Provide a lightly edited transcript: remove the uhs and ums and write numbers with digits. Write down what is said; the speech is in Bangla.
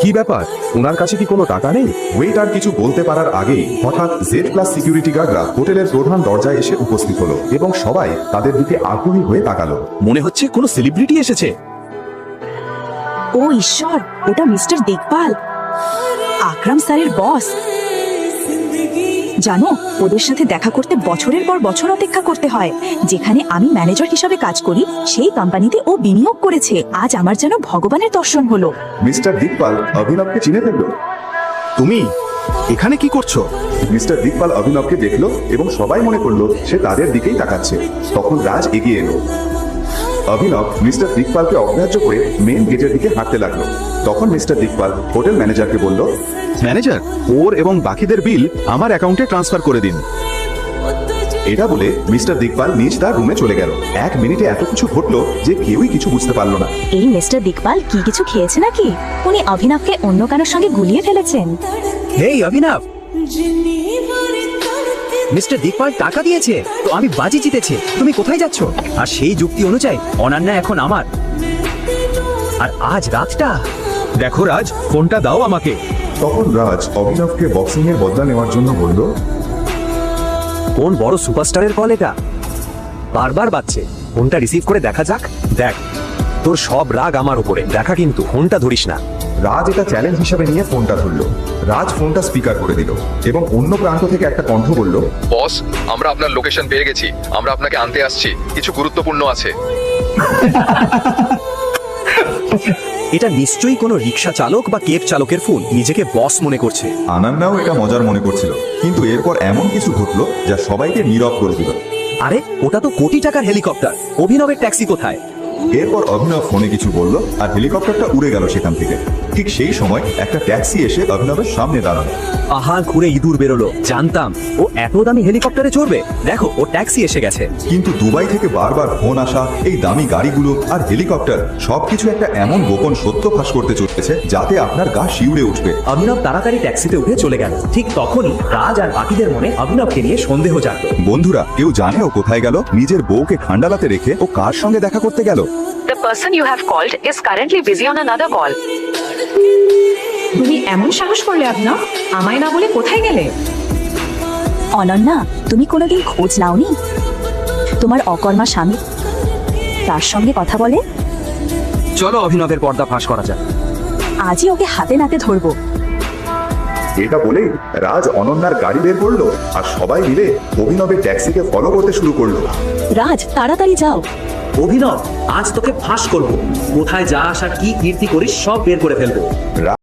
কি ব্যাপার, ওনার কাছে কি কোনো টাকা নেই? ওয়েটার কিছু বলতে পারার আগেই হঠাৎ জেড প্লাস সিকিউরিটি গার্ডরা হোটেলের প্রধান দরজায় এসে উপস্থিত হলো এবং সবাই তাদের দিকে আগ্রহী হয়ে তাকালো। মনে হচ্ছে কোনো সেলিব্রিটি এসেছে। ও ঈশ্বর, ওটা মিস্টার দেখভাল, আকরাম স্যারের বস। জানো, ওদের সাথে দেখা করতে বছরের পর বছর অপেক্ষা করতে হয়। যেখানে আমি ম্যানেজার হিসাবে কাজ করি, সেই কোম্পানিতে ও বিনিয়োগ করেছে। আজ আমার যেন ভগবানের দর্শন হলো। মিস্টার দিকপাল অভিনবকে চিনে ফেললো। তুমি এখানে কি করছো? মিস্টার দিকপাল অভিনবকে দেখলো এবং সবাই মনে করলো সে তাদের দিকেই তাকাচ্ছে। তখন রাজ এগিয়ে এলো। অভিনব মিস্টার দিকপালকে অগ্রাহ্য করে মেন গেটের দিকে হাঁটতে লাগলো। তখন মিস্টার দিকপাল হোটেল ম্যানেজারকে বলল, ম্যানেজার, ওর এবং বাকিদের বিল আমার অ্যাকাউন্টে ট্রান্সফার করে দিন। এটা বলে মিস্টার দিকপাল নিজ তার রুমে চলে গেল। 1 মিনিটে এত কিছু ঘটলো যে কেউই কিছু বুঝতে পারলো না। এই মিস্টার দেখভাল কি কিছু খেয়েছে নাকি? উনি অভিনবকে অন্য কারোর সঙ্গে গুলিয়ে ফেলেছেন। হেই অভিনব, মিস্টার দিকপাল টাকা দিয়েছে তো আমি বাজি জিতেছি। তুমি কোথায় যাচ্ছ? আর সেই যুক্তি অনুযায়ী অনন্যা এখন আমার। আর আজ রাতটা দেখো রাজ, ফোনটা দাও আমাকে। তখন রাজ অভিনবকে বক্সিং এর বদলা নেওয়ার জন্য বলল, কোন বড় সুপারস্টারের কল এটা? বারবার বাজছে, ফোনটা রিসিভ করে দেখা যাক। দেখ, তোর সব রাগ আমার উপরে দেখা, কিন্তু ফোনটা ধরিস না। রাজ এটা চ্যালেঞ্জ হিসাবে নিয়ে ফোনটা ধরলো। রাজ ফোনটা স্পিকার করে দিল এবং অন্য প্রান্ত থেকে একটা কণ্ঠ বলল, বস, আমরা আপনার লোকেশন পেয়ে গেছি, আমরা আপনাকে আনতে আসছি, কিছু গুরুত্বপূর্ণ আছে। এটা নিশ্চয়ই কোনো রিক্সা চালক বা কেব চালকের ফোন, নিজেকে বস মনে করছে। আনান্নাও এটা মজার মনে করছিল, কিন্তু এরপর এমন কিছু ঘটলো যা সবাইকে নীরব করে দিল। আরে ওটা তো কোটি টাকার হেলিকপ্টার। অভিনবের ট্যাক্সি কোথায়? এরপর অভিনব ফোনে কিছু বলল আর হেলিকপ্টারটা উড়ে গেল সেখান থেকে। ঠিক সেই সময় একটা ট্যাক্সি এসে অভিনবের সামনে দাঁড়ালো। আহা, ঘুরে ইঁদুর বেরোলো। জানতাম ও এত দামি হেলিকপ্টারে চড়বে। দেখো, ও ট্যাক্সি এসে গেছে। কিন্তু দুবাই থেকে বারবার ফোন আসা, এই দামি গাড়িগুলো আর হেলিকপ্টার সবকিছু একটা এমন গোপন সত্য ফাঁস করতে চলেছে যাতে আপনার গা শিউরে উঠবে। অভিনব তাড়াতাড়ি ট্যাক্সিতে উঠে চলে গেল। ঠিক তখনই রাজ আর বাকিদের মনে অভিনবকে নিয়ে সন্দেহ জাগলো। বন্ধুরা, কেউ জানে ও কোথায় গেল? নিজের বউকে খান্ডালাতে রেখে ও কার সঙ্গে দেখা করতে গেল? The person you have called is currently busy on another call. তুমি এমন সাহস করলে আপনার, আমায় না বলে কোথায় গেলে? অনন্যা, তুমি কোনোদিন খোঁজ নাওনি তোমার অকর্মা স্বামী তার সঙ্গে কথা বলে? চলো অভিনবের পর্দা ফাঁস করা যাক। আজই ওকে হাতে নাতে ধরবো। এটা বলেই রাজ অনন্যার গাড়ি বের করলো আর সবাই মিলে অভিনবের ট্যাক্সিকে ফলো করতে শুরু করলো। রাজ, তাড়াতাড়ি যাও। অভিনব, আজ তোকে ফাঁস করবো। কোথায় যা আসা কি কীর্তি করিস সব বের করে ফেলবো।